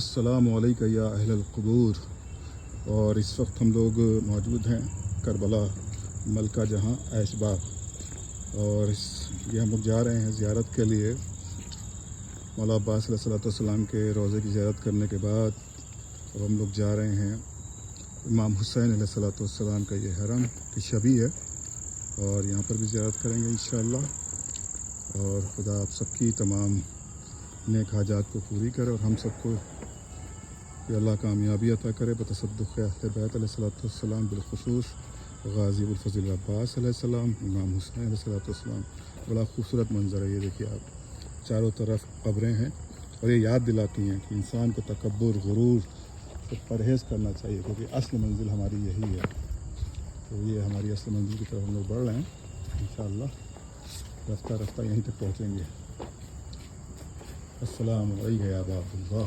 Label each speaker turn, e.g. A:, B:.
A: السلام علیکم یا اہل القبور۔ اور اس وقت ہم لوگ موجود ہیں کربلا ملکہ جہاں عیش باغ، اور یہ ہم لوگ جا رہے ہیں زیارت کے لیے۔ مولا عباس علیہ الصلوۃ والسلام کے روضے کی زیارت کرنے کے بعد اب ہم لوگ جا رہے ہیں امام حسین علیہ الصلوۃ والسلام کا یہ حرم کی شبیہ ہے، اور یہاں پر بھی زیارت کریں گے انشاءاللہ۔ اور خدا آپ سب کی تمام نیک حاجات کو پوری کرے، اور ہم سب کو کہ اللہ کامیابی عطا کرے بتصدق اہل بیت علیہ الصلوۃ والسلام، بالخصوص غازی ابوالفضل عباس علیہ السلام، امام حسین علیہ الصلوۃ والسلام۔ بڑا خوبصورت منظر ہے یہ، دیکھیے آپ، چاروں طرف قبریں ہیں، اور یہ یاد دلاتی ہیں کہ انسان کو تکبر، غرور سے پرہیز کرنا چاہیے، کیونکہ اصل منزل ہماری یہی ہے۔ تو یہ ہماری اصل منزل کی طرف ہم لوگ بڑھ رہے ہیں انشاءاللہ، رفتہ رفتہ یہیں تک پہنچیں گے۔ السلام علیکم یا ابا عبداللہ۔